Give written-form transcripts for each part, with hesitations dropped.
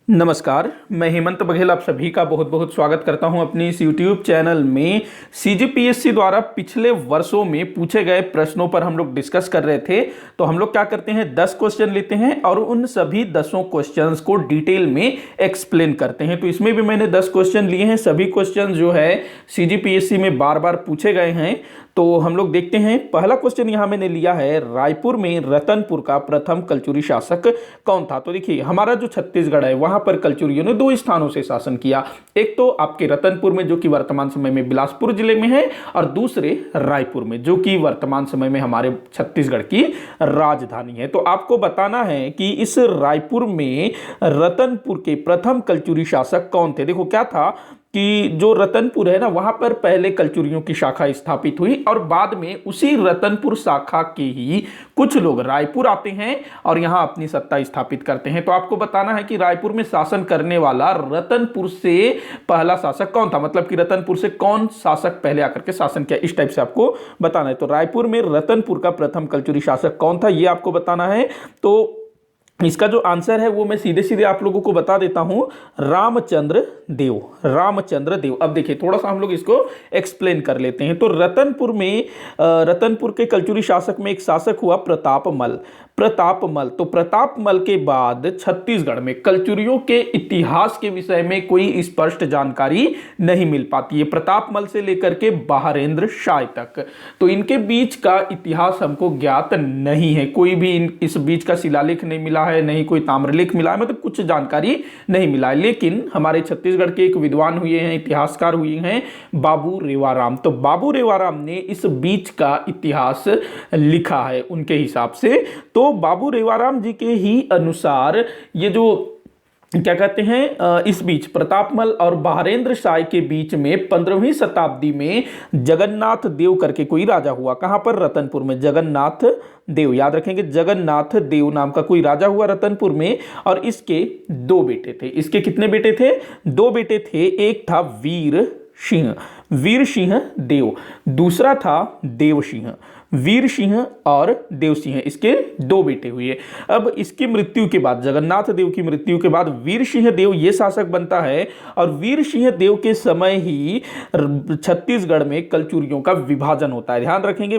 नमस्कार, मैं हेमंत बघेल आप सभी का बहुत बहुत स्वागत करता हूं अपने इस YouTube चैनल में। सीजीपीएससी द्वारा पिछले वर्षों में पूछे गए प्रश्नों पर हम लोग डिस्कस कर रहे थे। तो हम लोग क्या करते हैं, 10 क्वेश्चन लेते हैं और उन सभी 10 क्वेश्चंस को डिटेल में एक्सप्लेन करते हैं। तो इसमें भी मैंने 10 क्वेश्चन लिए हैं। सभी क्वेश्चन जो है सीजीपीएससी में बार बार पूछे गए हैं। तो हम लोग देखते हैं। पहला क्वेश्चन यहां मैंने लिया है, रायपुर में रतनपुर का प्रथम कलचुरी शासक कौन था। तो देखिए, हमारा जो छत्तीसगढ़ है वहां पर कलचुरियों ने 2 स्थानों से शासन किया। एक तो आपके रतनपुर में जो कि वर्तमान समय में बिलासपुर जिले में है, और दूसरे रायपुर में जो कि वर्तमान समय में हमारे छत्तीसगढ़ की राजधानी है। तो आपको बताना है कि इस रायपुर में रतनपुर के प्रथम कलचुरी शासक कौन थे। देखो क्या था कि जो रतनपुर है ना, वहां पर पहले कलचुरियों की शाखा स्थापित हुई और बाद में उसी रतनपुर शाखा के ही कुछ लोग रायपुर आते हैं और यहां अपनी सत्ता स्थापित करते हैं। तो आपको बताना है कि रायपुर में शासन करने वाला रतनपुर से पहला शासक कौन था, मतलब कि रतनपुर से कौन शासक पहले आकर के शासन किया, इस टाइप से आपको बताना है। तो रायपुर में रतनपुर का प्रथम कलचुरी शासक कौन था, यह आपको बताना है। तो इसका जो आंसर है वो मैं सीधे सीधे आप लोगों को बता देता हूं, रामचंद्र देव। रामचंद्र देव। अब देखिए, थोड़ा सा हम लोग इसको एक्सप्लेन कर लेते हैं। तो रतनपुर में रतनपुर के कलचुरी शासक में एक शासक हुआ प्रतापमल। प्रतापमल। तो प्रतापमल के बाद छत्तीसगढ़ में कलचुरियों के इतिहास के विषय में कोई स्पष्ट जानकारी नहीं मिल पाती है, प्रतापमल से लेकर के बहारेंद्र शाह तक। तो इनके बीच का इतिहास हमको ज्ञात नहीं है, कोई भी इस बीच का शिलालेख नहीं मिला है, नहीं कोई ताम्रलेख मिला है, मतलब कुछ जानकारी नहीं मिला है। लेकिन हमारे छत्तीसगढ़ के एक विद्वान हुए हैं, इतिहासकार हुए हैं, बाबू रेवाराम। तो बाबू रेवाराम ने इस बीच का इतिहास लिखा है उनके हिसाब से। तो बाबू रेवाराम जी के ही अनुसार ये जो क्या कहते हैं, इस बीच प्रतापमल और बहारेंद्र शाह के बीच में 15वीं शताब्दी में जगन्नाथ देव करके कोई राजा हुआ। कहां पर? रतनपुर में। जगन्नाथ देव, याद रखेंगे, जगन्नाथ देव नाम का कोई राजा हुआ रतनपुर में। और इसके 2 बेटे थे। इसके कितने बेटे थे? 2 बेटे थे। एक था वीर सिंह, वीर सिंह देव। दूसरा था देव सिंह। वीर सिंह और देव सिंह, इसके 2 बेटे हुए। अब इसकी मृत्यु के बाद, जगन्नाथ देव की मृत्यु के बाद वीर सिंह देव ये शासक बनता है। और वीर सिंह देव के समय ही छत्तीसगढ़ में कलचुरियों का विभाजन होता है। ध्यान रखेंगे,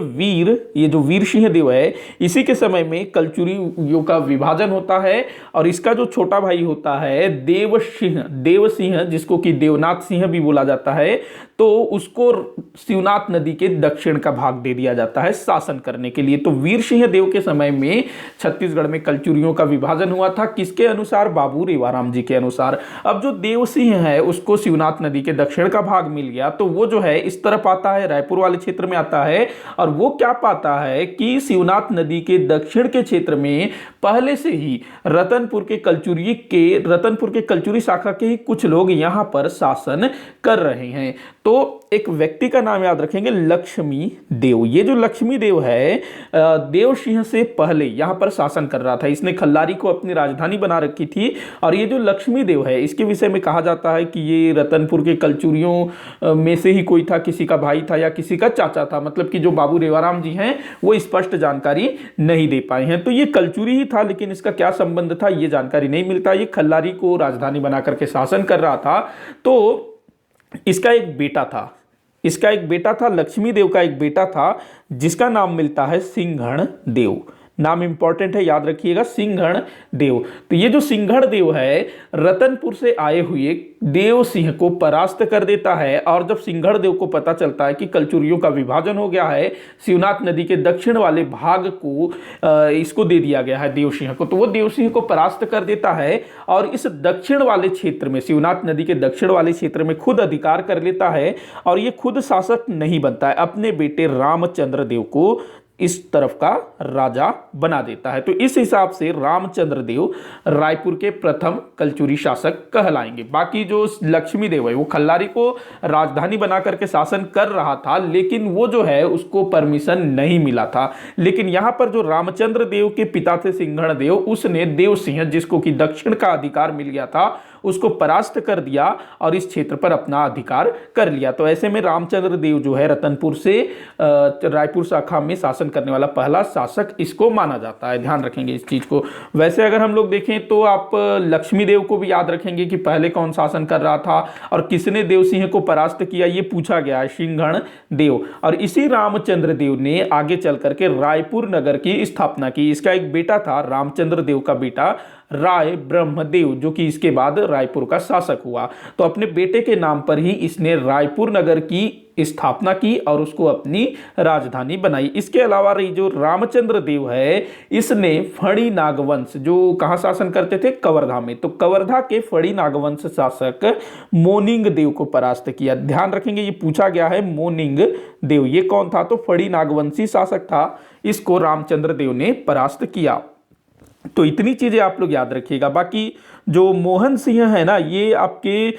ये जो वीर सिंह देव है, इसी के समय में कलचुरियों का विभाजन होता है। और इसका जो छोटा भाई होता है देव सिंह, जिसको कि देवनाथ सिंह भी बोला जाता है, तो उसको शिवनाथ नदी के दक्षिण का भाग दे दिया जाता है शासन करने के लिए। तो वीर सिंह देव के समय में छत्तीसगढ़ में कलचुरियों का विभाजन हुआ था। किसके अनुसार? बाबू रेवाराम जी के अनुसार। अब जो देव सिंह है उसको शिवनाथ नदी के दक्षिण का भाग मिल गया, तो वो जो है इस तरफ आता है, रायपुर वाले क्षेत्र में आता है। और वो क्या पाता है कि शिवनाथ नदी के दक्षिण के क्षेत्र में पहले से ही रतनपुर के कलचुरी शाखा के ही कुछ लोग यहां पर शासन कर रहे हैं। तो एक व्यक्ति का नाम याद रखेंगे, लक्ष्मी देव। ये जो लक्ष्मी देव है, देव सिंह से पहले यहां पर शासन कर रहा था। इसने खल्लारी को अपनी राजधानी बना रखी थी। और ये जो लक्ष्मी देव है, इसके विषय में कहा जाता है कि ये रतनपुर के कलचुरियों में से ही कोई था, किसी का भाई था या किसी का चाचा था। मतलब कि जो बाबू रेवाराम जी हैं वो स्पष्ट जानकारी नहीं दे पाए हैं। तो ये कलचुरी ही था, लेकिन इसका क्या संबंध था ये जानकारी नहीं मिलता। ये खल्लारी को राजधानी बना करके शासन कर रहा था। तो इसका एक बेटा था, लक्ष्मी देव का एक बेटा था, जिसका नाम मिलता है सिंघण देव। नाम इंपॉर्टेंट है, याद रखिएगा, सिंघण देव। तो ये जो सिंघण देव है, रतनपुर से आए हुए देव सिंह को परास्त कर देता है। और जब सिंघण देव को पता चलता है कि कलचुरियों का विभाजन हो गया है, शिवनाथ नदी के दक्षिण वाले भाग को इसको दे दिया गया है देव सिंह को, तो वो देव सिंह को परास्त कर देता है। और इस दक्षिण वाले क्षेत्र में, शिवनाथ नदी के दक्षिण वाले क्षेत्र में खुद अधिकार कर लेता है। और ये खुद शासक नहीं बनता है, अपने बेटे रामचंद्र देव को इस तरफ का राजा बना देता है। तो इस हिसाब से रामचंद्र देव रायपुर के प्रथम कलचुरी शासक कहलाएंगे। बाकी जो लक्ष्मी देव है वो खल्लारी को राजधानी बना करके शासन कर रहा था, लेकिन वो जो है उसको परमिशन नहीं मिला था। लेकिन यहां पर जो रामचंद्र देव के पिता थे सिंघण देव, उसने देव सिंह, जिसको कि दक्षिण का अधिकार मिल गया था, उसको परास्त कर दिया और इस क्षेत्र पर अपना अधिकार कर लिया। तो ऐसे में रामचंद्र देव जो है रतनपुर से रायपुर शाखा में शासन शासन करने वाला पहला शासक इसको माना जाता है, ध्यान रखेंगे इस चीज को। वैसे अगर हम लोग देखें तो आप लक्ष्मी देव को भी याद रखेंगे कि पहले कौन शासन कर रहा था और किसने देव सिंह को परास्त किया, ये पूछा गया है, सिंहगण देव। और इसी रामचंद्र देव ने आगे चल करके रायपुर नगर की स्थापना की। इसका एक बेटा था, रामचंद्र देव का बेटा राय ब्रह्मदेव, जो कि इसके बाद रायपुर का शासक हुआ। तो अपने बेटे के नाम पर ही इसने रायपुर नगर की स्थापना की और उसको अपनी राजधानी बनाई। इसके अलावा रही जो रामचंद्र देव है, इसने फणी नागवंश, जो कहां शासन करते थे, कवर्धा में, तो कवर्धा के फणी नागवंश शासक मोनिंग देव को परास्त किया। ध्यान रखेंगे ये पूछा गया है, मोनिंग देव ये कौन था, तो फणी नागवंशी शासक था, इसको रामचंद्र देव ने परास्त किया। तो इतनी चीजें आप लोग याद रखिएगा। बाकी जो मोहन सिंह है ना, ये आपके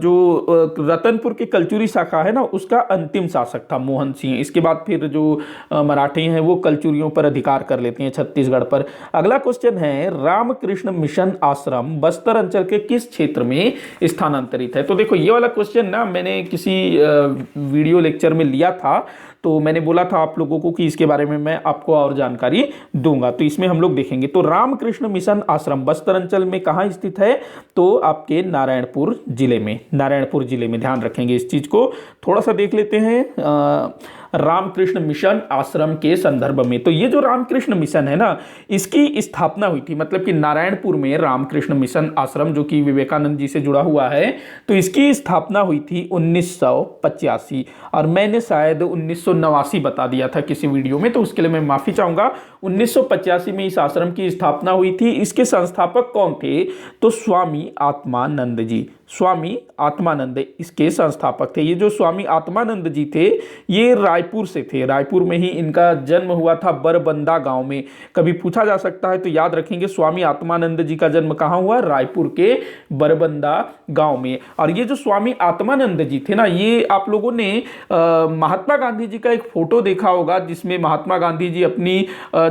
जो रतनपुर के कलचुरी शाखा है ना, उसका अंतिम शासक था मोहन सिंह। इसके बाद फिर जो मराठी हैं वो कलचुरियों पर अधिकार कर लेते हैं छत्तीसगढ़ पर। अगला क्वेश्चन है, रामकृष्ण मिशन आश्रम बस्तर अंचल के किस क्षेत्र में स्थानांतरित है। तो देखो ये वाला क्वेश्चन ना मैंने किसी वीडियो लेक्चर में लिया था, तो मैंने बोला था आप लोगों को कि इसके बारे में मैं आपको और जानकारी दूंगा। तो इसमें हम लोग देखेंगे। तो रामकृष्ण मिशन आश्रम बस्तर अंचल में कहाँ स्थित है, तो आपके नारायणपुर जिले में, नारायणपुर जिले में, ध्यान रखेंगे इस चीज को। थोड़ा सा देख लेते हैं रामकृष्ण मिशन आश्रम के संदर्भ में। तो ये जो रामकृष्ण मिशन है ना, इसकी स्थापना हुई थी, मतलब कि नारायणपुर में रामकृष्ण मिशन आश्रम जो कि विवेकानंद जी से जुड़ा हुआ है, तो इसकी स्थापना हुई थी 1985 और मैंने शायद 1989 बता दिया था किसी वीडियो में, तो उसके लिए मैं माफी चाहूंगा। 1985 में इस आश्रम की स्थापना हुई थी। इसके संस्थापक कौन थे, तो स्वामी आत्मानंद जी, स्वामी आत्मानंद इसके संस्थापक थे। ये जो स्वामी आत्मानंद जी थे, ये रायपुर से थे, रायपुर में ही इनका जन्म हुआ था, बरबंदा गांव में। कभी पूछा जा सकता है तो याद रखेंगे, स्वामी आत्मानंद जी का जन्म कहां हुआ, रायपुर के बरबंदा गांव में। और ये जो स्वामी आत्मानंद जी थे ना, ये आप लोगों ने महात्मा गांधी जी का एक फोटो देखा होगा, जिसमें महात्मा गांधी जी अपनी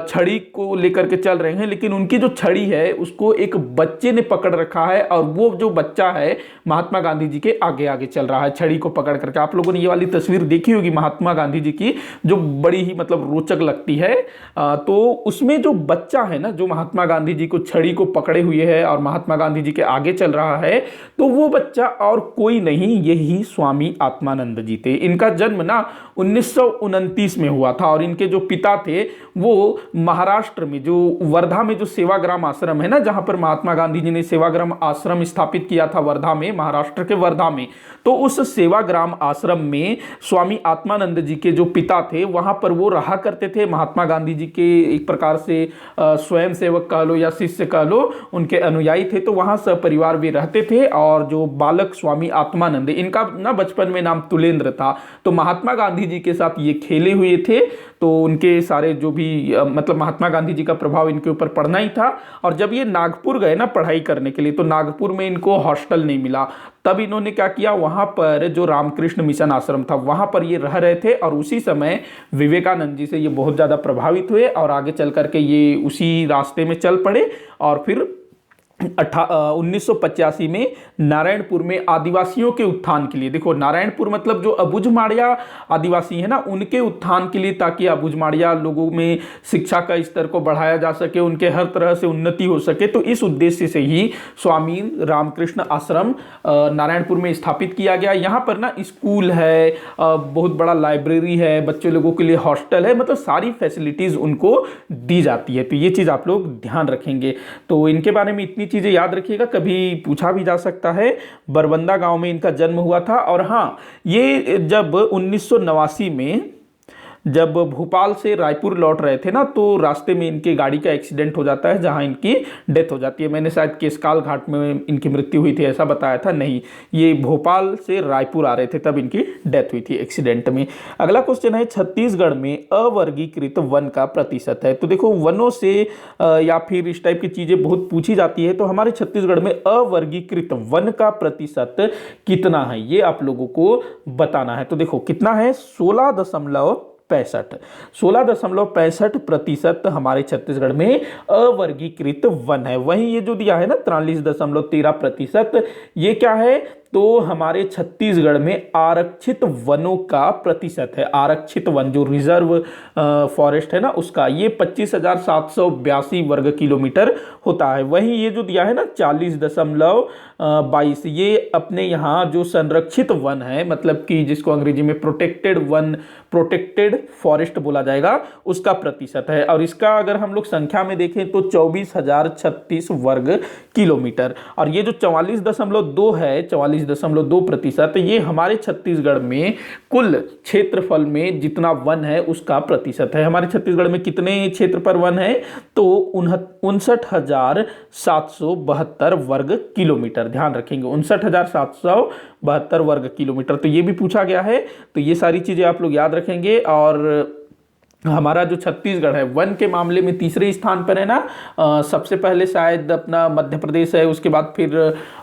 छड़ी को लेकर के चल रहे हैं, लेकिन उनकी जो छड़ी है उसको एक बच्चे ने पकड़ रखा है और वो जो बच्चा है महात्मा गांधी जी के आगे आगे चल रहा है छड़ी को पकड़ करके। आप लोगों ने ये वाली तस्वीर देखी होगी महात्मा गांधी जी की, जो बड़ी ही मतलब रोचक लगती है। तो उसमें जो बच्चा है ना, जो महात्मा गांधी जी को छड़ी को पकड़े हुए है और महात्मा गांधी जी के आगे चल रहा है, तो वो बच्चा और कोई नहीं, यही स्वामी आत्मानंद जी थे। इनका जन्म ना 1929 में हुआ था और इनके जो पिता थे वो महाराष्ट्र में जो वर्धा में जो सेवाग्राम आश्रम है ना, जहां पर महात्मा गांधी जी ने सेवाग्राम आश्रम स्थापित किया था वर्धा में, महाराष्ट्र के वर्धा में, तो उस सेवाग्राम आश्रम में स्वामी आत्मानंद जी के जो पिता थे वहां पर वो रहा करते थे। महात्मा गांधी जी के एक प्रकार से स्वयं सेवक कह लो या शिष्य कह लो, उनके अनुयायी थे, तो वहां सपरिवार भी रहते थे। और जो बालक स्वामी आत्मानंद, इनका ना बचपन में नाम तुलेंद्र था, तो महात्मा गांधी जी के साथ ये खेले हुए थे, तो उनके सारे जो भी मतलब महात्मा गांधी जी का प्रभाव इनके ऊपर पड़ना ही था। और जब ये नागपुर गए ना पढ़ाई करने के लिए, तो नागपुर में इनको हॉस्टल नहीं मिला, तब इन्होंने क्या किया, वहां पर जो रामकृष्ण मिशन आश्रम था वहां पर ये रह रहे थे और उसी समय विवेकानंद जी से ये बहुत ज्यादा प्रभावित हुए और आगे चल करके ये उसी रास्ते में चल पड़े। और फिर 1985 में नारायणपुर में आदिवासियों के उत्थान के लिए, देखो नारायणपुर मतलब जो अबुझमाड़िया आदिवासी है ना, उनके उत्थान के लिए, ताकि अबुझमाड़िया लोगों में शिक्षा का स्तर को बढ़ाया जा सके, उनके हर तरह से उन्नति हो सके, तो इस उद्देश्य से ही स्वामी रामकृष्ण आश्रम नारायणपुर में स्थापित किया गया। यहाँ पर ना स्कूल है, बहुत बड़ा लाइब्रेरी है, बच्चे लोगों के लिए हॉस्टल है, मतलब सारी फैसिलिटीज उनको दी जाती है। तो ये चीज आप लोग ध्यान रखेंगे। तो इनके बारे में इतनी चीजें याद रखिएगा, कभी पूछा भी जा सकता है। बरबंदा गांव में इनका जन्म हुआ था। और हाँ, ये जब 1989 में जब भोपाल से रायपुर लौट रहे थे ना, तो रास्ते में इनके गाड़ी का एक्सीडेंट हो जाता है, जहां इनकी डेथ हो जाती है। मैंने शायद केसकाल घाट में इनकी मृत्यु हुई थी ऐसा बताया था, नहीं, ये भोपाल से रायपुर आ रहे थे तब इनकी डेथ हुई थी एक्सीडेंट में। अगला क्वेश्चन है, छत्तीसगढ़ में अवर्गीकृत वन का प्रतिशत है। तो देखो वनों से या फिर इस टाइप की चीजें बहुत पूछी जाती है, तो हमारे छत्तीसगढ़ में अवर्गीकृत वन का प्रतिशत कितना है, ये आप लोगों को बताना है। तो देखो कितना है, 16.65% हमारे छत्तीसगढ़ में अवर्गीकृत वन है। वहीं ये जो दिया है ना 43.13%, ये क्या है, तो हमारे छत्तीसगढ़ में आरक्षित वनों का प्रतिशत है, आरक्षित वन जो रिजर्व फॉरेस्ट है ना उसका, ये 25,782 वर्ग किलोमीटर होता है। वहीं ये जो दिया है ना 40.22, ये अपने यहाँ जो संरक्षित वन है, मतलब कि जिसको अंग्रेजी में प्रोटेक्टेड वन, प्रोटेक्टेड फॉरेस्ट बोला जाएगा, उसका प्रतिशत है। और इसका अगर हम लोग संख्या में देखें तो 24,036 वर्ग किलोमीटर। और ये जो 44.2 है, 44.2%, ये हमारे छत्तीसगढ़ में कुल क्षेत्रफल में जितना वन है उसका प्रतिशत है। हमारे छत्तीसगढ़ में कितने क्षेत्र पर वन है? तो 59,772 वर्ग किलोमीटर। ध्यान रखेंगे 59,772 वर्ग किलोमीटर। तो ये भी पूछा गया है, तो ये सारी चीजें आप लोग याद रखेंगे। और हमारा जो छत्तीसगढ़ है वन के मामले में तीसरे स्थान पर है ना। सबसे पहले शायद अपना मध्य प्रदेश है, उसके बाद फिर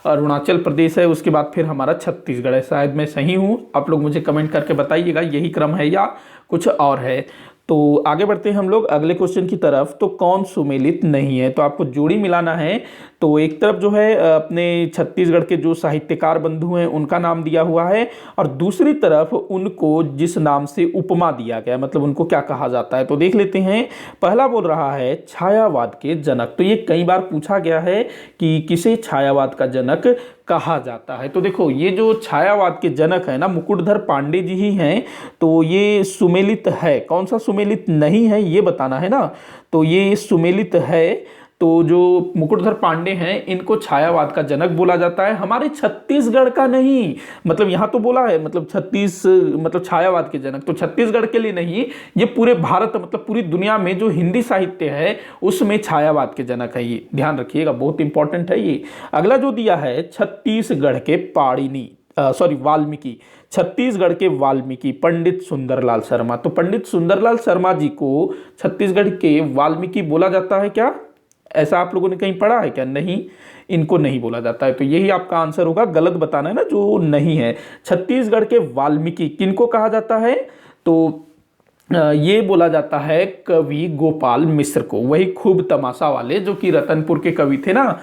अरुणाचल प्रदेश है, उसके बाद फिर हमारा छत्तीसगढ़ है। शायद मैं सही हूँ, आप लोग मुझे कमेंट करके बताइएगा यही क्रम है या कुछ और है। तो आगे बढ़ते हैं हम लोग अगले क्वेश्चन की तरफ। तो कौन सुमेलित नहीं है? तो आपको जोड़ी मिलाना है। तो एक तरफ जो है अपने छत्तीसगढ़ के जो साहित्यकार बंधु हैं उनका नाम दिया हुआ है, और दूसरी तरफ उनको जिस नाम से उपमा दिया गया, मतलब उनको क्या कहा जाता है। तो देख लेते हैं। पहला बोल रहा है छायावाद के जनक। तो ये कई बार पूछा गया है कि किसे छायावाद का जनक कहा जाता है। तो देखो ये जो छायावाद के जनक है ना मुकुटधर पांडे जी ही हैं। तो ये सुमेलित है, कौन सा सुमेलित नहीं है ये बताना है ना। तो ये सुमेलित है। तो जो मुकुटधर पांडे हैं इनको छायावाद का जनक बोला जाता है, हमारे छत्तीसगढ़ का नहीं। मतलब यहाँ तो बोला है मतलब मतलब छायावाद के जनक, तो छत्तीसगढ़ के लिए नहीं, ये पूरे भारत मतलब पूरी दुनिया में जो हिंदी साहित्य है उसमें छायावाद के जनक है। ये ध्यान रखिएगा, बहुत इंपॉर्टेंट है ये। अगला जो दिया है छत्तीसगढ़ के वाल्मीकि, छत्तीसगढ़ के वाल्मीकि पंडित सुंदरलाल शर्मा। तो पंडित सुंदरलाल शर्मा जी को छत्तीसगढ़ के वाल्मीकि बोला जाता है क्या? ऐसा आप लोगों ने कहीं पढ़ा है क्या? नहीं, इनको नहीं बोला जाता है। तो यही आपका आंसर होगा, गलत बताना है ना जो नहीं है। छत्तीसगढ़ के वाल्मीकि किनको कहा जाता है? तो ये बोला जाता है कवि गोपाल मिश्र को, वही खूब तमाशा वाले जो कि रतनपुर के कवि थे ना।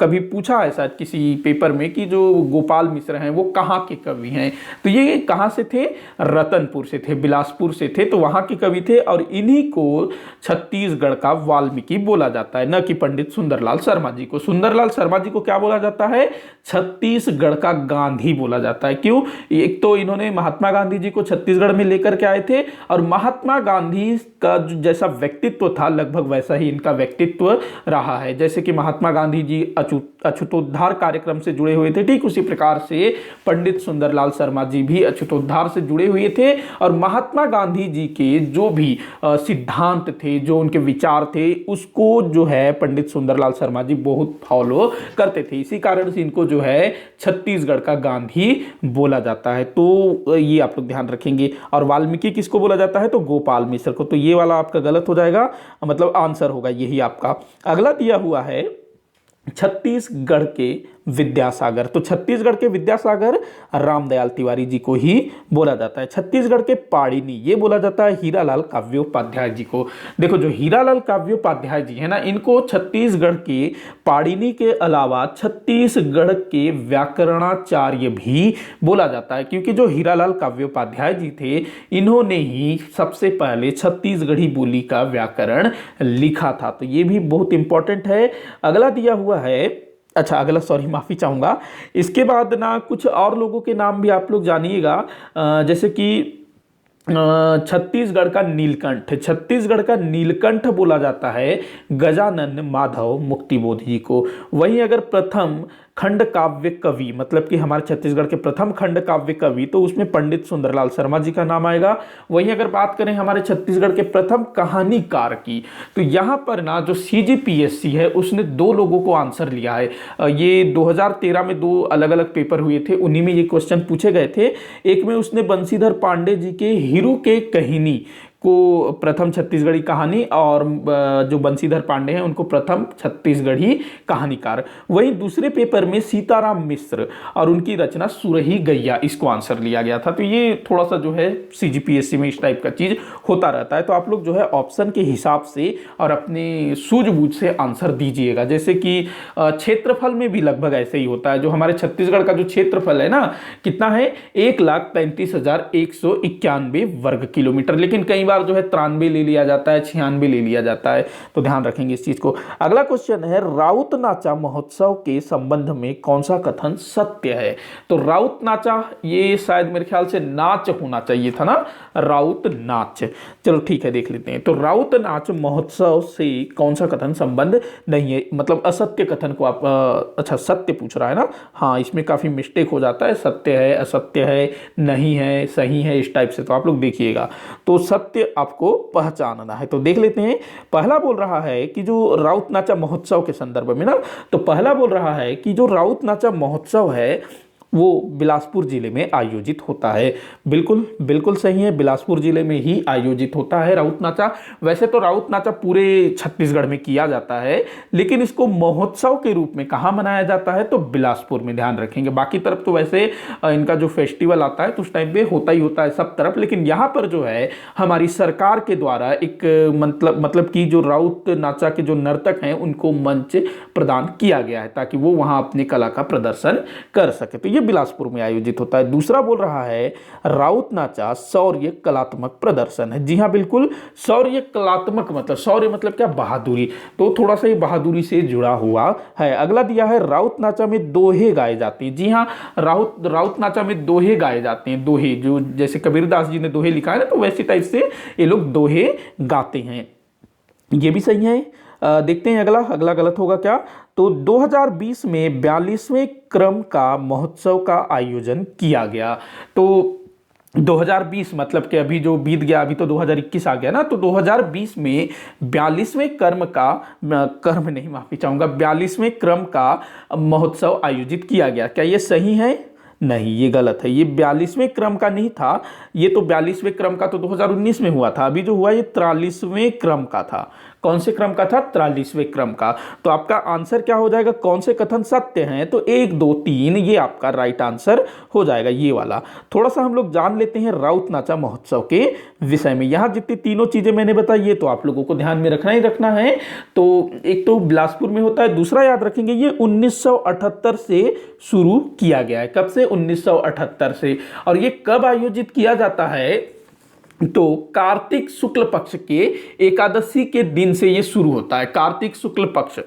कभी पूछा है शायद किसी पेपर में कि जो गोपाल मिश्र हैं वो कहाँ के कवि हैं। तो ये कहाँ से थे? रतनपुर से थे, बिलासपुर से थे, तो वहाँ के कवि थे। और इन्हीं को छत्तीसगढ़ का वाल्मीकि बोला जाता है, न कि पंडित सुंदरलाल शर्मा जी को। सुंदरलाल शर्मा जी को क्या बोला जाता है? छत्तीसगढ़ का गांधी बोला जाता है। क्यों? एक तो इन्होंने महात्मा गांधी जी को छत्तीसगढ़ में लेकर के आए थे, और महात्मा गांधी का जैसा व्यक्तित्व था लगभग वैसा ही इनका व्यक्तित्व रहा है। जैसे कि महात्मा गांधी जी अछूतोद्धार कार्यक्रम से जुड़े हुए थे, ठीक उसी प्रकार से पंडित सुंदरलाल शर्मा जी भी अछूतोद्धार से जुड़े हुए थे। और महात्मा गांधी जी के जो भी सिद्धांत थे, जो उनके विचार थे, उसको जो है पंडित सुंदरलाल शर्मा जी बहुत फॉलो करते थे। इसी कारण से इनको जो है छत्तीसगढ़ का गांधी बोला जाता है। तो ये आप लोग ध्यान रखेंगे। और वाल्मीकि किसको बोला जाता है? तो गोपाल मिश्र को। तो ये वाला आपका गलत हो जाएगा, मतलब आंसर होगा यही आपका। अगला दिया हुआ है छत्तीसगढ़ के विद्यासागर। तो छत्तीसगढ़ के विद्यासागर रामदयाल तिवारी जी को ही बोला जाता है। छत्तीसगढ़ के पाणिनि ये बोला जाता है हीरालाल काव्योपाध्याय जी को। देखो जो हीरालाल काव्योपाध्याय जी है ना, इनको छत्तीसगढ़ के पाणिनि के अलावा छत्तीसगढ़ के व्याकरणाचार्य भी बोला जाता है, क्योंकि जो हीरालाल काव्योपाध्याय जी थे इन्होंने ही सबसे पहले छत्तीसगढ़ी बोली का व्याकरण लिखा था। तो ये भी बहुत इंपॉर्टेंट है। अगला दिया हुआ है, अच्छा अगला सॉरी माफ़ी चाहूँगा, इसके बाद ना कुछ और लोगों के नाम भी आप लोग जानिएगा। जैसे कि छत्तीसगढ़ का नीलकंठ, छत्तीसगढ़ का नीलकंठ बोला जाता है गजानन माधव मुक्तिबोध जी को। वहीं अगर प्रथम खंड काव्य कवि, मतलब कि हमारे छत्तीसगढ़ के प्रथम खंड काव्य कवि, तो उसमें पंडित सुंदरलाल शर्मा जी का नाम आएगा। वहीं अगर बात करें हमारे छत्तीसगढ़ के प्रथम कहानीकार की, तो यहाँ पर ना जो CGPSC है उसने 2 लोगों को आंसर लिया है। ये 2013 में 2 अलग अलग पेपर हुए थे, उन्हीं में ये क्वेश्चन पूछे गए थे। एक में उसने बंशीधर पांडे जी के हीरू के कहिनी को प्रथम छत्तीसगढ़ी कहानी और जो बंशीधर पांडे हैं उनको प्रथम छत्तीसगढ़ी कहानीकार। वहीं दूसरे पेपर में सीताराम मिश्र और उनकी रचना सुरही गैया, इसको आंसर लिया गया था। तो ये थोड़ा सा जो है सीजीपीएससी में इस टाइप का चीज होता रहता है। तो आप लोग जो है ऑप्शन के हिसाब से और अपने सूझबूझ से आंसर दीजिएगा। जैसे कि क्षेत्रफल में भी लगभग ऐसे ही होता है। जो हमारे छत्तीसगढ़ का जो क्षेत्रफल है ना, कितना है, 1,35,191 वर्ग किलोमीटर। लेकिन कई बार जो है 93 ले लिया जाता है, 96 ले लिया जाता है, तो ध्यान रखेंगे इस चीज को। अगला क्वेश्चन है, राउत नाचा महोत्सव के संबंध में कौन सा कथन सत्य है? तो राउत नाचा, ये शायद मेरे ख्याल से नाच होना चाहिए था ना, राउत नाच। चलो ठीक है, देख लेते हैं। तो राउत नाच महोत्सव से कौन सा कथन संबंध नहीं है, मतलब असत्य कथन को आप अच्छा सत्य पूछ रहा है ना। हाँ, इसमें काफी मिस्टेक हो जाता है, सत्य है, असत्य है, नहीं है, सही है, इस टाइप से। तो आप लोग देखिएगा, तो सत्य आपको पहचानना है। तो देख लेते हैं। पहला बोल रहा है कि जो राउत नाचा महोत्सव के संदर्भ में ना, तो पहला बोल रहा है कि जो राउत नाचा महोत्सव है वो बिलासपुर जिले में आयोजित होता है। बिल्कुल बिल्कुल सही है, बिलासपुर जिले में ही आयोजित होता है राउत नाचा। वैसे तो राउत नाचा पूरे छत्तीसगढ़ में किया जाता है, लेकिन इसको महोत्सव के रूप में कहाँ मनाया जाता है? तो बिलासपुर में, ध्यान रखेंगे। बाकी तरफ तो वैसे इनका जो फेस्टिवल आता है तो उस टाइम पे होता ही होता है सब तरफ, लेकिन यहाँ पर जो है हमारी सरकार के द्वारा एक मतलब कि जो राउत नाचा के जो नर्तक हैं उनको मंच प्रदान किया गया है ताकि वो वहाँ अपनी कला का प्रदर्शन कर सके। तो ये बिलासपुर में आयोजित होता है। दूसरा बोल रहा है राउत नाचा शौर्य कलात्मक प्रदर्शन है। जी हाँ, बिल्कुल, शौर्य कलात्मक मतलब शौर्य मतलब क्या? बहादुरी। तो थोड़ा सा ये बहादुरी से जुड़ा हुआ है। अगला दिया है राउत नाचा में दोहे गाए जाते हैं। जी हाँ, राउत नाचा में दोहे गाए जाते हैं। दोहे जो जैसे कबीरदास जी ने दोहे लिखा है ना, तो वैसी टाइप से ये लोग दोहे गाते हैं। ये भी सही है। देखते हैं अगला गलत होगा क्या? तो 2020 में 42वें क्रम का महोत्सव का आयोजन किया गया। तो 2020 मतलब कि अभी जो बीत गया, अभी तो 2021 आ गया ना, तो 2020 में 42वें क्रम का महोत्सव आयोजित किया गया। क्या ये सही है? नहीं, ये गलत है। ये 42वें क्रम का नहीं था। ये तो 42वें क्रम का तो 2019 में हुआ था। अभी जो हुआ ये 43वें क्रम का था। कौन से क्रम का था? 43वें क्रम का। तो आपका आंसर क्या हो जाएगा? कौन से कथन सत्य हैं? तो 1, 2, 3 ये आपका राइट आंसर हो जाएगा, ये वाला। थोड़ा सा हम लोग जान लेते हैं राउत नाचा महोत्सव के विषय में। यहां जितनी तीनों चीजें मैंने बताई ये तो आप लोगों को ध्यान में रखना ही रखना है। तो एक तो बिलासपुर में होता है, दूसरा याद रखेंगे ये 1978 से शुरू किया गया है। कब से? 1978 से। और ये कब आयोजित किया जाता है? तो कार्तिक शुक्ल पक्ष के एकादशी के दिन से ये शुरू होता है। कार्तिक शुक्ल पक्ष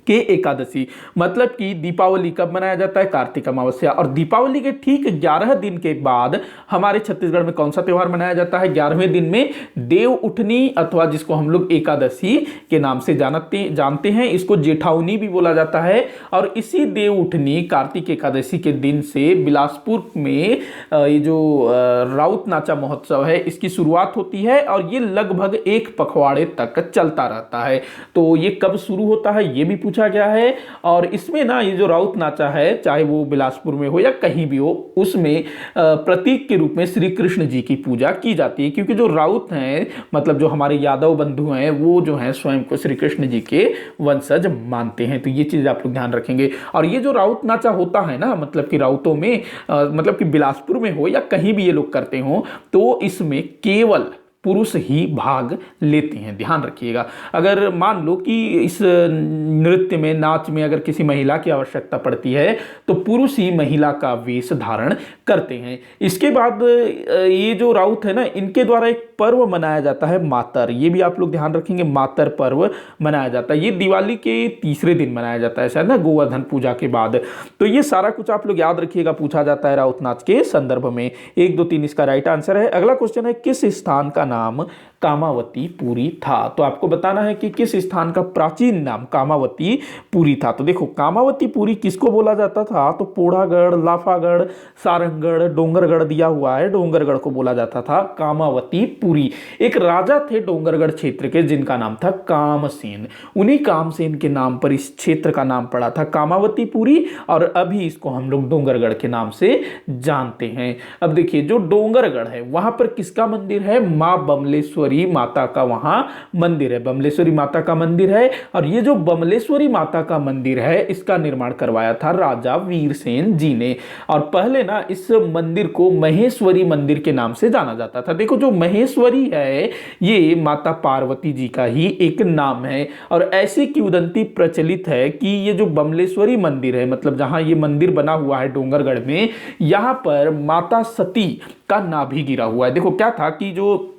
के एकादशी मतलब कि दीपावली कब मनाया जाता है? कार्तिक अमावस्या। और दीपावली के ठीक 11 दिन के बाद हमारे छत्तीसगढ़ में कौन सा त्योहार मनाया जाता है? 11वें दिन में देव उठनी, अथवा जिसको हम लोग एकादशी के नाम से जानते हैं। इसको जेठाउनी भी बोला जाता है। और इसी देव उठनी कार्तिक एकादशी के दिन से बिलासपुर में ये जो राउत नाचा महोत्सव है इसकी शुरुआत होती है और ये लगभग एक पखवाड़े तक चलता रहता है। तो ये कब शुरू होता है ये भी पूछा गया है। और इसमें ना ये जो राउत नाचा है, चाहे वो बिलासपुर में हो या कहीं भी हो, उसमें प्रतीक के रूप में श्री कृष्ण जी की पूजा की जाती है। क्योंकि जो राउत हैं मतलब जो हमारे यादव बंधु हैं वो जो हैं स्वयं को श्री कृष्ण जी के वंशज मानते हैं। तो ये चीज आप लोग ध्यान रखेंगे। और ये जो राउत नाचा होता है ना, मतलब कि राउतों में मतलब कि बिलासपुर में हो या कहीं भी ये लोग करते हो, तो इसमें केवल पुरुष ही भाग लेते हैं, ध्यान रखिएगा। अगर मान लो कि इस नृत्य में, नाच में अगर किसी महिला की आवश्यकता पड़ती है तो पुरुष ही महिला का वेश धारण करते हैं। इसके बाद ये जो राउत है ना, इनके द्वारा एक पर्व मनाया जाता है मातर। ये भी आप लोग ध्यान रखेंगे, मातर पर्व मनाया जाता है। ये दिवाली के तीसरे दिन मनाया जाता है शायद ना, गोवर्धन पूजा के बाद। तो ये सारा कुछ आप लोग याद रखिएगा, पूछा जाता है राउत नाच के संदर्भ में। 1, 2, 3 इसका राइट आंसर है। अगला क्वेश्चन है, किस स्थान का नाम कामावतीपुरी था। तो आपको बताना है कि किस स्थान का प्राचीन नाम कामावतीपुरी था। तो देखो कामावतीपुरी किसको बोला जाता था, तो पोढ़ागढ़, लाफागढ़, सारंगगढ़, डोंगरगढ़ दिया हुआ है, डोंगरगढ़ को बोला जाता था कामावतीपुरी। एक राजा थे डोंगरगढ़ क्षेत्र के जिनका नाम था कामसेन, उन्हीं कामसेन के नाम पर इस क्षेत्र का नाम पड़ा था कामावतीपुरी, और अभी इसको हम लोग डोंगरगढ़ के नाम से जानते हैं। अब देखिए जो डोंगरगढ़ है वहां पर किसका मंदिर है, मां बमलेश्वरी माता का वहां मंदिर है, बमलेश्वरी माता का मंदिर है। और ये जो बमलेश्वरी माता का मंदिर है इसका निर्माण करवाया था राजा वीरसेन जी ने। और पहले ना इस मंदिर को महेश्वरी मंदिर के नाम से जाना जाता था। देखो जो महेश्वरी है ये माता पार्वती जी का ही एक नाम है। और ऐसी किंवदंती प्रचलित है कि ये जो बमलेश्वरी मंदिर है, मतलब जहां ये मंदिर बना हुआ है डोंगरगढ़ में, यहां पर माता सती का नाभि गिरा हुआ है। देखो क्या था कि जो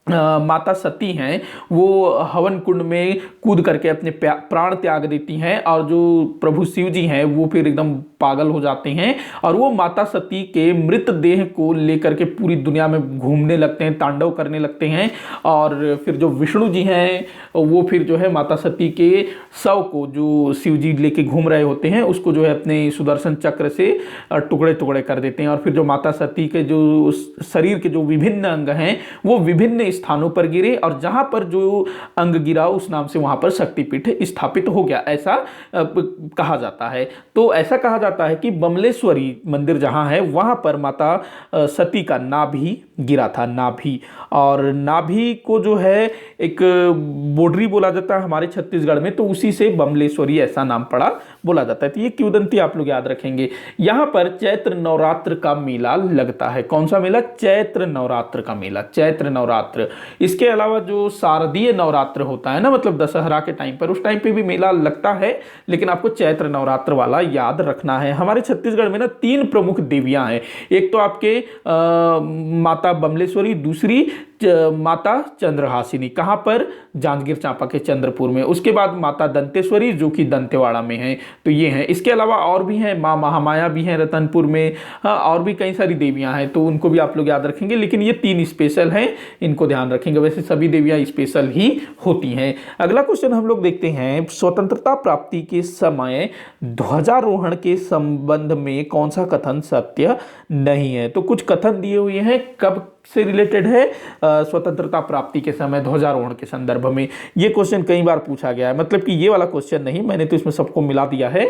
माता सती हैं वो हवन कुंड में कूद करके अपने प्राण त्याग देती हैं, और जो प्रभु शिव जी हैं वो फिर एकदम पागल हो जाते हैं और वो माता सती के मृत देह को लेकर के पूरी दुनिया में घूमने लगते हैं, तांडव करने लगते हैं। और फिर जो विष्णु जी हैं वो फिर जो है माता सती के शव को जो शिव जी लेके घूम रहे होते हैं उसको जो है अपने सुदर्शन चक्र से टुकड़े टुकड़े कर देते हैं। और फिर जो माता सती के जो शरीर के जो विभिन्न अंग हैं वो विभिन्न स्थानों पर गिरे, और जहां पर जो अंग गिरा उस नाम से वहां पर शक्तिपीठ स्थापित हो गया, ऐसा कहा जाता है। तो ऐसा कहा जाता है कि बमलेश्वरी मंदिर जहां है वहां पर माता सती का नाभि गिरा था, नाभि। और नाभि को जो है एक बोडरी बोला जाता है हमारे छत्तीसगढ़ में, तो उसी से बमलेश्वरी ऐसा नाम पड़ा बोला जाता है। तो ये किंवदंती आप लोग याद रखेंगे। यहां पर चैत्र नवरात्र का मेला लगता है। कौन सा मेला, चैत्र नवरात्र का मेला, चैत्र नवरात्र। इसके अलावा जो शारदीय नवरात्र होता है ना, मतलब दशहरा के टाइम पर, उस टाइम पे भी मेला लगता है, लेकिन आपको चैत्र नवरात्र वाला याद रखना है। हमारे छत्तीसगढ़ में ना 3 प्रमुख देवियां हैं। एक तो आपके माता बमलेश्वरी, दूसरी माता चंद्रहासिनी, कहां पर, जांजगीर चांपा के चंद्रपुर में। उसके बाद माता दंतेश्वरी जो कि दंतेवाड़ा में है। तो ये हैं। इसके अलावा और भी हैं, मां महामाया भी हैं रतनपुर में, और भी कई सारी देवियां हैं, तो उनको भी आप लोग याद रखेंगे। लेकिन ये 3 स्पेशल हैं, इनको ध्यान रखेंगे। वैसे सभी देवियां स्पेशल ही होती हैं। अगला क्वेश्चन हम लोग देखते हैं, स्वतंत्रता प्राप्ति के समय ध्वजारोहण के संबंध में कौन सा कथन सत्य नहीं है। तो कुछ कथन दिए हुए हैं, कब से रिलेटेड है, स्वतंत्रता प्राप्ति के समय ध्वजारोहण के संदर्भ में। ये क्वेश्चन कई बार पूछा गया है, मतलब कि ये वाला क्वेश्चन नहीं, मैंने तो इसमें सबको मिला दिया है।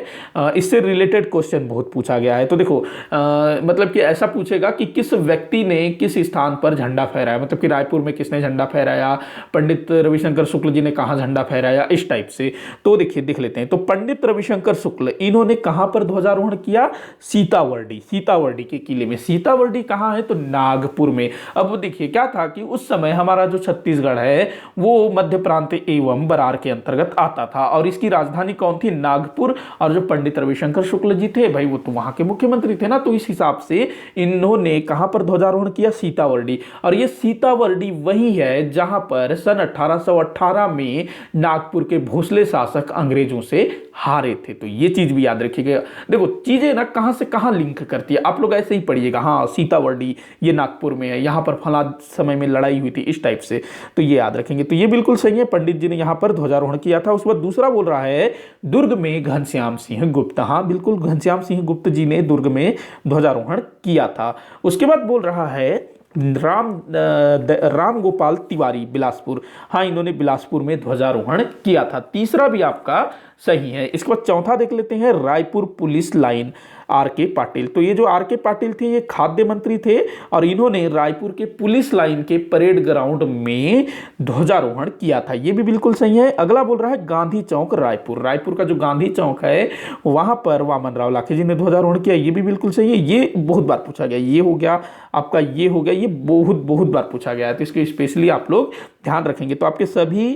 इससे रिलेटेड क्वेश्चन बहुत पूछा गया है। तो देखो मतलब कि ऐसा पूछेगा कि किस व्यक्ति ने किस स्थान पर झंडा फहराया, मतलब कि रायपुर में किसने झंडा फहराया, पंडित रविशंकर शुक्ल जी ने कहाँ झंडा फहराया, इस टाइप से। तो देखिए देख लेते हैं। तो पंडित रविशंकर शुक्ल, इन्होंने कहाँ पर ध्वजारोहण किया, सीतावर्डी, सीतावर्डी के किले में। सीतावर्डी कहाँ है, तो नागपुर में। अब देखिए क्या था कि उस समय हमारा जो छत्तीसगढ़ है वो मध्य प्रांत एवं बरार के अंतर्गत आता था, और इसकी राजधानी कौन थी, नागपुर। और जो पंडित रविशंकर शुक्ल जी थे भाई वो तो वहां के मुख्यमंत्री थे ना, तो इस हिसाब से इन्होंने कहां पर ध्वजारोहण किया, सीतावर्डी। और ये सीतावर्डी वही है जहां पर सन 1818 में नागपुर के भोसले शासक अंग्रेजों से हारे थे। तो ये चीज भी याद रखिएगा। देखो चीजें ना कहां से कहां लिंक करती है, आप लोग ऐसे ही पढ़िएगा। हाँ सीतावर्डी ये नागपुर में है, यहां पर फला समय में लड़ाई हुई थी, इस टाइप से। तो ये याद रखेंगे। तो ये बिल्कुल सही है, पंडित जी ने यहां पर ध्वजारोहण किया था। उसके बाद दूसरा बोल रहा है दुर्ग में घनश्याम सिंह गुप्त। हाँ बिल्कुल, घनश्याम सिंह गुप्त जी ने दुर्ग में ध्वजारोहण किया था। उसके बाद बोल रहा है राम गोपाल तिवारी, बिलासपुर। हाँ इन्होंने बिलासपुर में ध्वजारोहण किया था। तीसरा भी आपका सही है। इसके बाद चौथा देख लेते हैं, Raipur police line, R.K. Patil. तो ये जो R.K. पाटिल थे ये खाद्य मंत्री थे, और इन्होंने रायपुर के पुलिस लाइन के परेड ग्राउंड में ध्वजारोहण किया था। ये भी बिल्कुल सही है। अगला बोल रहा है गांधी चौक, रायपुर। रायपुर का जो गांधी चौक है वहां पर वामन राव लाखे जी ने ध्वजारोहण किया। ये भी बिल्कुल सही है। ये बहुत बार पूछा गया, ये हो गया आपका, ये हो गया, ये बहुत बार पूछा गया है, तो इसको स्पेशली आप लोग ध्यान रखेंगे। तो आपके सभी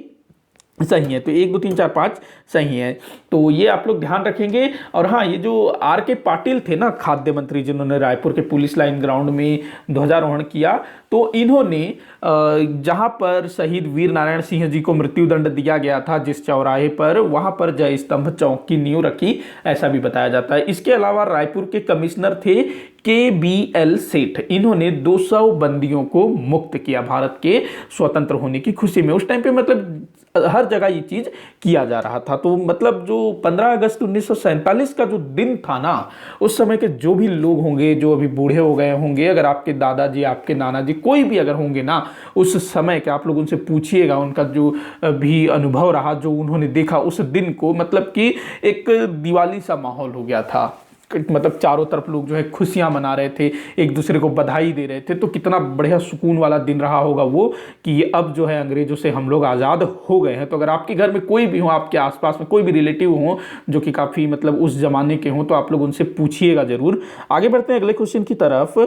सही है। तो 1 2 3 4 5 सही है। तो ये आप लोग ध्यान रखेंगे। और हाँ, ये जो आर के पाटिल थे ना, खाद्य मंत्री, जिन्होंने रायपुर के पुलिस लाइन ग्राउंड में ध्वजारोहण किया, तो इन्होंने जहां पर शहीद वीर नारायण सिंह जी को मृत्युदंड दिया गया था, जिस चौराहे पर, वहां पर जय स्तंभ चौक की नींव रखी, ऐसा भी बताया जाता है। इसके अलावा रायपुर के कमिश्नर थे KBL सेठ। इन्होंने 200 बंदियों को मुक्त किया भारत के स्वतंत्र होने की खुशी में। उस टाइम पे मतलब हर जगह ये चीज किया जा रहा था। तो मतलब जो 15 अगस्त 1947 का जो दिन था ना, उस समय के जो भी लोग होंगे, जो अभी बूढ़े हो गए होंगे, अगर आपके दादाजी, आपके नाना जी, कोई भी अगर होंगे ना उस समय के, आप लोग उनसे पूछिएगा उनका जो भी अनुभव रहा, जो उन्होंने देखा उस दिन को, मतलब कि एक दिवाली सा माहौल हो गया था। मतलब चारों तरफ लोग जो है खुशियां मना रहे थे, एक दूसरे को बधाई दे रहे थे। तो कितना बढ़िया सुकून वाला दिन रहा होगा वो, कि ये अब जो है अंग्रेजों से हम लोग आज़ाद हो गए हैं। तो अगर आपके घर में कोई भी हो, आपके आसपास में कोई भी रिलेटिव हो जो कि काफ़ी मतलब उस जमाने के हों, तो आप लोग उनसे पूछिएगा जरूर। आगे बढ़ते हैं अगले क्वेश्चन की तरफ।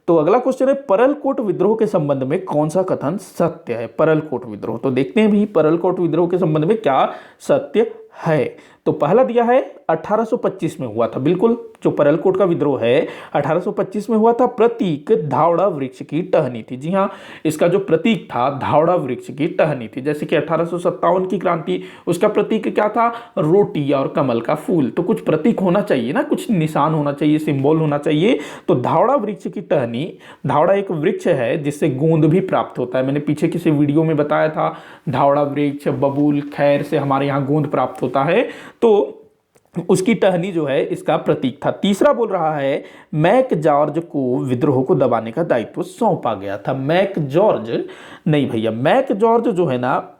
तो अगला क्वेश्चन है, परलकोट विद्रोह के संबंध में कौन सा कथन सत्य है? परलकोट विद्रोह, तो देखते हैं भी परलकोट विद्रोह के संबंध में क्या सत्य है। तो पहला दिया है 1825 में हुआ था। बिल्कुल, जो परलकोट का विद्रोह है 1825 में हुआ था। प्रतीक धावड़ा वृक्ष की टहनी थी। जी हाँ, इसका जो प्रतीक था धावड़ा वृक्ष की टहनी थी। जैसे कि 1857 की क्रांति, उसका प्रतीक क्या था? रोटी और कमल का फूल। तो कुछ प्रतीक होना चाहिए ना, कुछ निशान होना चाहिए, सिंबल होना चाहिए। तो धावड़ा वृक्ष की टहनी, धावड़ा एक वृक्ष है जिससे गोंद भी प्राप्त होता है। मैंने पीछे किसी वीडियो में बताया था, धावड़ा वृक्ष, बबूल, खैर से हमारे यहाँ गोंद प्राप्त होता है। तो उसकी टहनी जो है इसका प्रतीक था। तीसरा बोल रहा है, मैक जॉर्ज को विद्रोह को दबाने का दायित्व सौंपा गया था। मैक जॉर्ज नहीं भैया, मैक जॉर्ज जो है ना,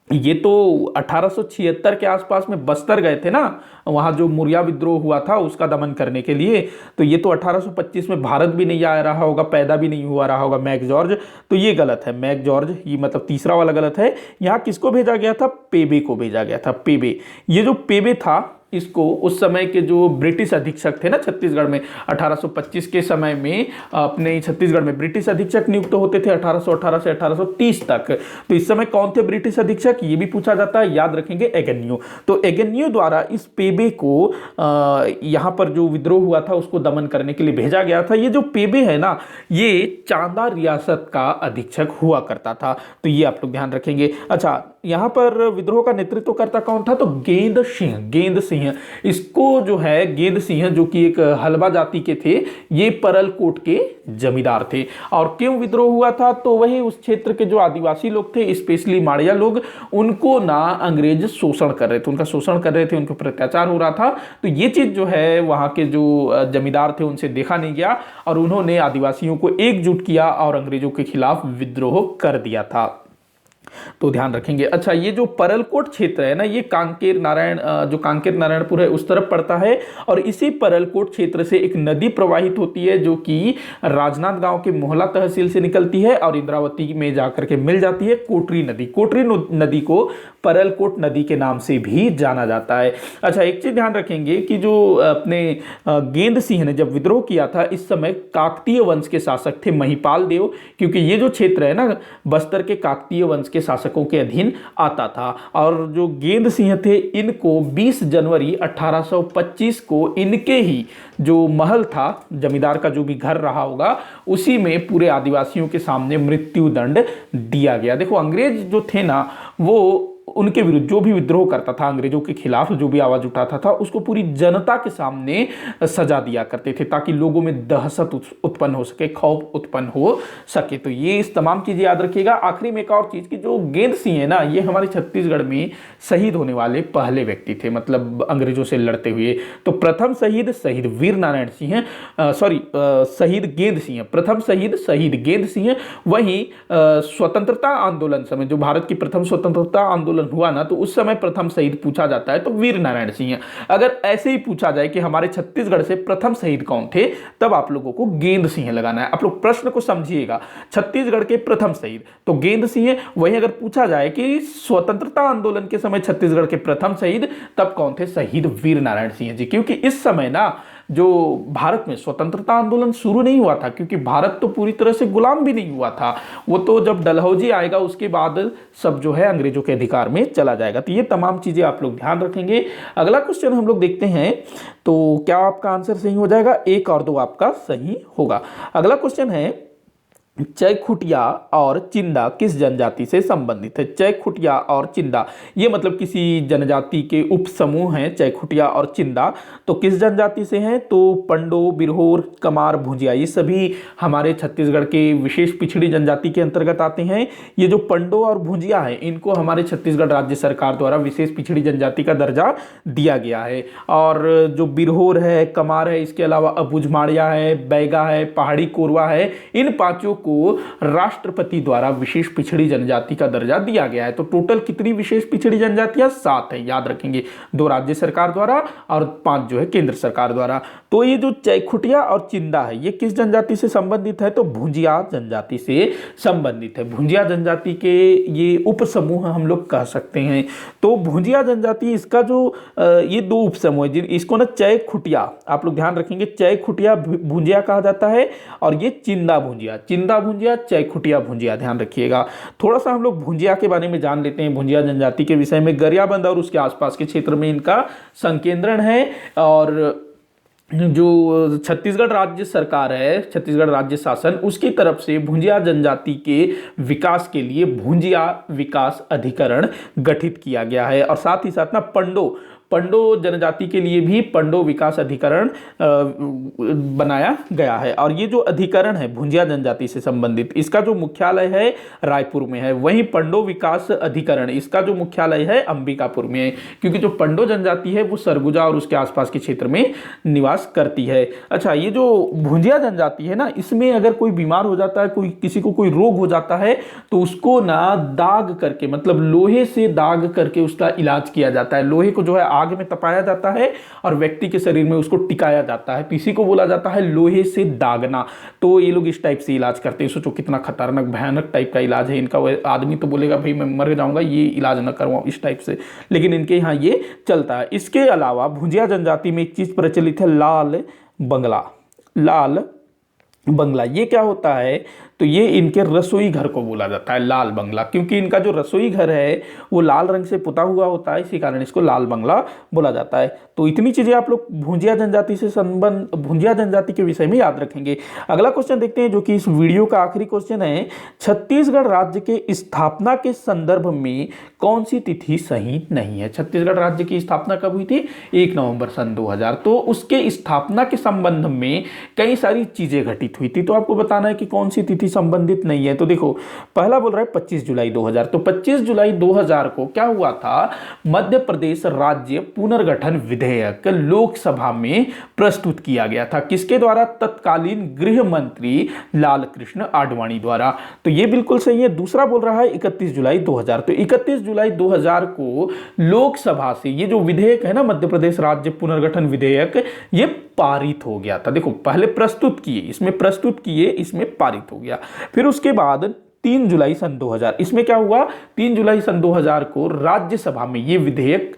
ये तो 1876 के आसपास में बस्तर गए थे ना, वहां जो मुरिया विद्रोह हुआ था उसका दमन करने के लिए। तो ये तो 1825 में भारत भी नहीं आ रहा होगा, पैदा भी नहीं हुआ रहा होगा मैक जॉर्ज। तो ये गलत है, मैक जॉर्ज ये मतलब तीसरा वाला गलत है। यहाँ किसको भेजा गया था? पेबे को भेजा गया था। पेबे, ये जो पेबे था, इसको उस समय के जो ब्रिटिश अधीक्षक थे ना छत्तीसगढ़ में, 1825 के समय में अपने छत्तीसगढ़ में ब्रिटिश अधीक्षक नियुक्त होते थे 1818 से 1830 तक। तो इस समय कौन थे ब्रिटिश अधीक्षक, ये भी पूछा जाता है, याद रखेंगे, एगेन्यू। तो एगेन्यू द्वारा इस पेबे को यहाँ पर जो विद्रोह हुआ था उसको दमन करने के लिए भेजा गया था। ये जो पेबे है ना, ये चांदा रियासत का अधीक्षक हुआ करता था। तो ये आप लोग ध्यान रखेंगे। अच्छा, यहाँ पर विद्रोह का नेतृत्व करता कौन था? तो गेंद सिंह। गेंद सिंह, इसको जो है गेंद सिंह, जो कि एक हलबा जाति के थे, ये परलकोट के जमींदार थे। और क्यों विद्रोह हुआ था? तो वही उस क्षेत्र के जो आदिवासी लोग थे, स्पेशली माड़िया लोग, उनको ना अंग्रेज शोषण कर रहे थे, उनका शोषण कर रहे थे, उनके ऊपर अत्याचार हो रहा था। तो ये चीज जो है वहां के जो जमींदार थे उनसे देखा नहीं गया, और उन्होंने आदिवासियों को एकजुट किया और अंग्रेजों के खिलाफ विद्रोह कर दिया था। तो ध्यान रखेंगे। अच्छा, ये जो परलकोट क्षेत्र है ना, ये कांकेर नारायण, जो कांकेर नारायणपुर है उस तरफ पड़ता है। और इसी परलकोट क्षेत्र से एक नदी प्रवाहित होती है जो कि राजनांद गांव के मोहला तहसील से निकलती है और इंद्रावती में जाकर के मिल जाती है कोटरी नदी। कोटरी नदी को परलकोट नदी के नाम से भी जाना जाता है। अच्छा, एक चीज ध्यान रखेंगे कि जो अपने गेंद सिंह ने जब विद्रोह किया था, इस समय काकतीय वंश के शासक थे महिपाल देव, क्योंकि ये जो क्षेत्र है ना बस्तर के काकतीय वंश के शासकों के अधीन आता था। और जो गेंद सिंह थे, इनको 20 जनवरी 1825 को इनके ही जो महल था, जमींदार का जो भी घर रहा होगा, उसी में पूरे आदिवासियों के सामने मृत्युदंड दिया गया। देखो, अंग्रेज जो थे ना, वो उनके विरुद्ध जो भी विद्रोह करता था, अंग्रेजों के खिलाफ जो भी आवाज उठाता था, उसको पूरी जनता के सामने सजा दिया करते थे, ताकि लोगों में दहशत उत्पन्न हो सके, खौफ उत्पन्न हो सके। तो ये इस तमाम चीजें याद रखिएगा। आखिरी में एक और चीज कि जो गेंद सिंह है ना, ये हमारे छत्तीसगढ़ में शहीद होने वाले पहले व्यक्ति थे, मतलब अंग्रेजों से लड़ते हुए। तो प्रथम शहीद शहीद वीर नारायण सिंह, शहीद गेंद सिंह, प्रथम शहीद गेंद सिंह। वहीं स्वतंत्रता आंदोलन समय, जो भारत की प्रथम स्वतंत्रता आंदोलन हुआ ना, तो उस समय प्रथम शहीद पूछा जाता है तो वीर नारायण सिंह। अगर ऐसे ही पूछा जाए कि हमारे छत्तीसगढ़ से प्रथम शहीद कौन थे, तब आप लोगों को गेंद सिंह लगाना है। आप लोग प्रश्न को समझिएगा, छत्तीसगढ़ के प्रथम शहीद तो गेंद सिंह। वहीं अगर पूछा जाए कि स्वतंत्रता आंदोलन के समय छत्तीसगढ़ के प्रथम शहीद, तब कौन थे? शहीद वीर नारायण सिंह जी। क्योंकि इस समय ना जो भारत में स्वतंत्रता आंदोलन शुरू नहीं हुआ था, क्योंकि भारत तो पूरी तरह से गुलाम भी नहीं हुआ था, वो तो जब डलहौजी आएगा उसके बाद सब जो है अंग्रेजों के अधिकार में चला जाएगा। तो ये तमाम चीजें आप लोग ध्यान रखेंगे। अगला क्वेश्चन हम लोग देखते हैं, तो क्या आपका आंसर सही हो जाएगा? 1 और 2 आपका सही होगा। अगला क्वेश्चन है, चयखुटिया और चिंदा किस जनजाति से संबंधित है? चयखुटिया और चिंदा ये मतलब किसी जनजाति के उप समूह हैं, चयखुटिया और चिंदा। तो किस जनजाति से हैं? तो पंडो, बिरहोर, कमार, भुजिया, ये सभी हमारे छत्तीसगढ़ के विशेष पिछड़ी जनजाति के अंतर्गत आते हैं। ये जो पंडो और भुजिया है, इनको हमारे छत्तीसगढ़ राज्य सरकार द्वारा विशेष पिछड़ी जनजाति का दर्जा दिया गया है। और जो बिरहोर है, कमार है, इसके अलावा अबुझमाड़िया है, बैगा है, पहाड़ी कोरवा है, इन पांचों को राष्ट्रपति द्वारा विशेष पिछड़ी जनजाति का दर्जा दिया गया है। तो टोटल कितनी विशेष पिछड़ी जनजातियां? 7 है, याद रखेंगे। 2 राज्य सरकार द्वारा और 5 जो है केंद्र सरकार द्वारा। तो ये जो चयखुटिया और चिंदा है, ये किस जनजाति से संबंधित है? तो भुजिया जनजाति से संबंधित है। भुजिया जनजाति के ये उप समूह हम लोग कह सकते हैं। तो भुजिया जनजाति, इसका जो ये 2 उप समूह है, इसको ना चयखुटिया, आप लोग ध्यान रखेंगे, चयखुटिया भुजिया कहा जाता है, और ये चिंदा भुजिया, चयखुटिया भुजिया, ध्यान रखिएगा। थोड़ा सा हम लोग भुजिया के बारे में जान लेते हैं, भुजिया जनजाति के विषय में। गरियाबंद और उसके आसपास के क्षेत्र में इनका संकेंद्रण है। और जो छत्तीसगढ़ राज्य सरकार है, छत्तीसगढ़ राज्य शासन, उसकी तरफ से भुजिया जनजाति के विकास के लिए भुजिया विकास अधिकरण गठित किया गया है। और साथ ही साथ ना पंडो जनजाति के लिए भी पंडो विकास अधिकरण बनाया गया है। और ये जो अधिकरण है भुजिया जनजाति से संबंधित, इसका जो मुख्यालय है रायपुर में है। वहीं पंडो विकास अधिकरण, इसका जो मुख्यालय है अंबिकापुर में है, क्योंकि जो पंडो जनजाति है वो सरगुजा और उसके आसपास के क्षेत्र में निवास करती है। अच्छा, ये जो भुजिया जनजाति है ना, इसमें अगर कोई बीमार हो जाता है, किसी को कोई रोग हो जाता है, तो उसको ना दाग करके, मतलब लोहे से दाग करके उसका इलाज किया जाता है। लोहे को जो है आग में तपाया जाता है और व्यक्ति के शरीर में उसको टिकाया जाता है। तो इसी को बोला जाता है लोहे से दागना। तो ये लोग इस टाइप से इलाज करते हैं। सोचो कितना खतरनाक भयानक टाइप का इलाज है इनका। आदमी तो बोलेगा भाई मैं मर जाऊंगा, ये इलाज ना करवाऊं, इस टाइप से, लेकिन इनके यहाँ ये चलता है। इसके अलावा भुजिया जनजाति में एक चीज प्रचलित है, लाल बंगला। ये क्या होता है? तो ये इनके रसोई घर को बोला जाता है लाल बंगला, क्योंकि इनका जो रसोई घर है वो लाल रंग से पुता हुआ होता है, इसी कारण इसको लाल बंगला बोला जाता है। तो इतनी चीजें आप लोग भुजिया जनजाति से संबंध, भुजिया जनजाति के विषय में याद रखेंगे। अगला क्वेश्चन देखते हैं, जो कि इस वीडियो का आखिरी क्वेश्चन है। छत्तीसगढ़ राज्य के स्थापना के संदर्भ में कौन सी तिथि सही नहीं है? छत्तीसगढ़ राज्य की स्थापना कब हुई थी? 1 नवंबर सन 2000। तो उसके स्थापना के संबंध में कई सारी चीजें घटित हुई थी, तो आपको बताना है कि कौन सी तिथि संबंधित नहीं है। तो देखो, पहला बोल रहा है 25 जुलाई 2000। तो 25 जुलाई 2000 को क्या हुआ था? मध्य प्रदेश राज्य पुनर्गठन विधेयक लोकसभा में प्रस्तुत किया गया था। किसके द्वारा? तत्कालीन गृह मंत्री लाल कृष्ण आडवाणी द्वारा। तो ये बिल्कुल सही है। दूसरा बोल रहा है 31 जुलाई 2000। तो 31 जुलाई 2000 को लोकसभा से ये जो विधेयक है ना, मध्य प्रदेश राज्य पुनर्गठन विधेयक, ये पारित हो गया था। देखो, पहले प्रस्तुत किए, इसमें पारित हो गया। फिर उसके बाद 3 जुलाई सन 2000, इसमें क्या हुआ? 3 जुलाई सन 2000 को राज्यसभा में ये विधेयक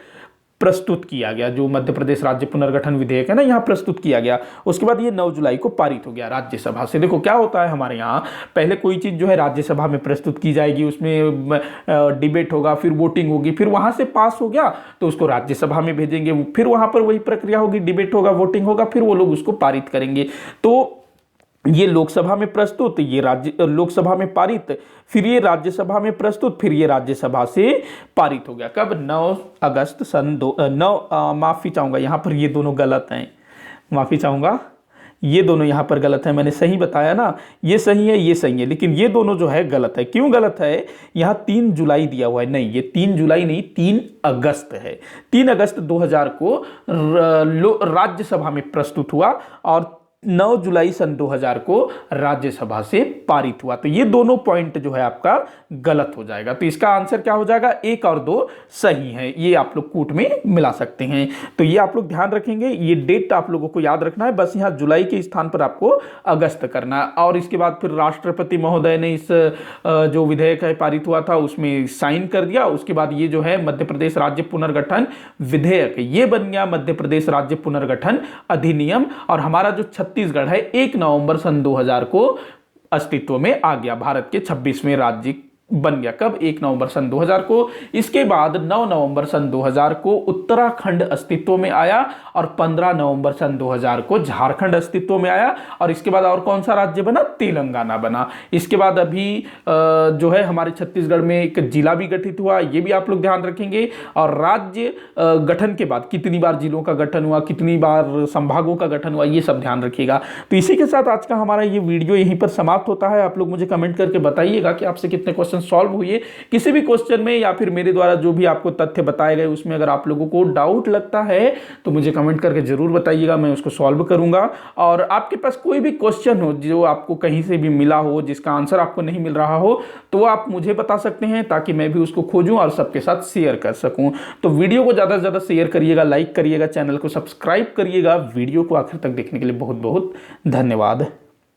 प्रस्तुत किया गया। जो मध्य प्रदेश राज्य पुनर्गठन विधेयक है ना, यहां प्रस्तुत किया गया। उसके बाद ये 9 जुलाई को पारित हो गया राज्यसभा से। देखो क्या होता है हमारे यहाँ, पहले कोई चीज जो है राज्यसभा में प्रस्तुत की जाएगी, उसमें डिबेट होगा, फिर वोटिंग होगी, फिर वहां से पास हो गया तो उसको राज्यसभा में भेजेंगे, फिर वहां पर वही प्रक्रिया होगी, डिबेट होगा, वोटिंग होगा, फिर वो लोग उसको पारित करेंगे। तो ये लोकसभा में प्रस्तुत, ये लोकसभा में पारित, फिर ये राज्यसभा में प्रस्तुत, फिर ये राज्यसभा से पारित हो गया। कब? 9 अगस्त सन 9, माफी चाहूंगा यहाँ पर ये दोनों गलत हैं, माफी चाहूंगा, ये दोनों यहाँ पर गलत है। मैंने सही बताया ना, ये सही है, ये सही है, लेकिन ये दोनों जो है गलत है। क्यों गलत है? यहाँ 3 जुलाई दिया हुआ है, नहीं, ये 3 जुलाई नहीं, 3 अगस्त है। 3 अगस्त 2000 को राज्यसभा में प्रस्तुत हुआ और 9 जुलाई सन 2000 को राज्यसभा से पारित हुआ। तो ये दोनों पॉइंट जो है आपका गलत हो जाएगा। तो इसका आंसर क्या हो जाएगा, 1 और 2 सही है। ये आप लोग कूट में मिला सकते हैं। तो ये आप लोग ध्यान रखेंगे, ये डेट आप लोगों को याद रखना है। बस यहां जुलाई के स्थान पर आपको अगस्त करना है। और इसके बाद फिर राष्ट्रपति महोदय ने इस जो विधेयक है पारित हुआ था उसमें साइन कर दिया। उसके बाद ये जो है मध्य प्रदेश राज्य पुनर्गठन विधेयक, ये बन गया मध्य प्रदेश राज्य पुनर्गठन अधिनियम। और हमारा जो छत्तीसगढ़ है 1 नवंबर सन 2000 को अस्तित्व में आ गया, भारत के 26वें राज्य बन गया। कब, 1 नवंबर सन 2000 को। इसके बाद 9 नवंबर सन 2000 को उत्तराखंड अस्तित्व में आया और 15 नवंबर सन 2000 को झारखंड अस्तित्व में आया। और इसके बाद और कौन सा राज्य बना, तेलंगाना बना। इसके बाद अभी जो है हमारे छत्तीसगढ़ में एक जिला भी गठित हुआ, ये भी आप लोग ध्यान रखेंगे। और राज्य गठन के बाद कितनी बार जिलों का गठन हुआ, कितनी बार संभागों का गठन हुआ, ये सब ध्यान रखिएगा। तो इसी के साथ आज का हमारा ये वीडियो यहीं पर समाप्त होता है। आप लोग मुझे कमेंट करके बताइएगा कि आपसे कितने क्वेश्चन सॉल्व हुए। किसी भी क्वेश्चन में या फिर मेरे द्वारा जो भी आपको तथ्य बताए गए उसमें अगर आप लोगों को डाउट लगता है तो मुझे कमेंट करके जरूर बताइएगा, मैं उसको सॉल्व करूंगा। और आपके पास कोई भी क्वेश्चन हो जो आपको कहीं से भी मिला हो, जिसका आंसर आपको नहीं मिल रहा हो, तो आप मुझे बता सकते हैं ताकि मैं भी उसको खोजूं और सबके साथ शेयर कर सकूं। तो वीडियो को ज्यादा से ज्यादा शेयर करिएगा, लाइक करिएगा, चैनल को सब्सक्राइब करिएगा। वीडियो को आखिर तक देखने के लिए बहुत बहुत धन्यवाद।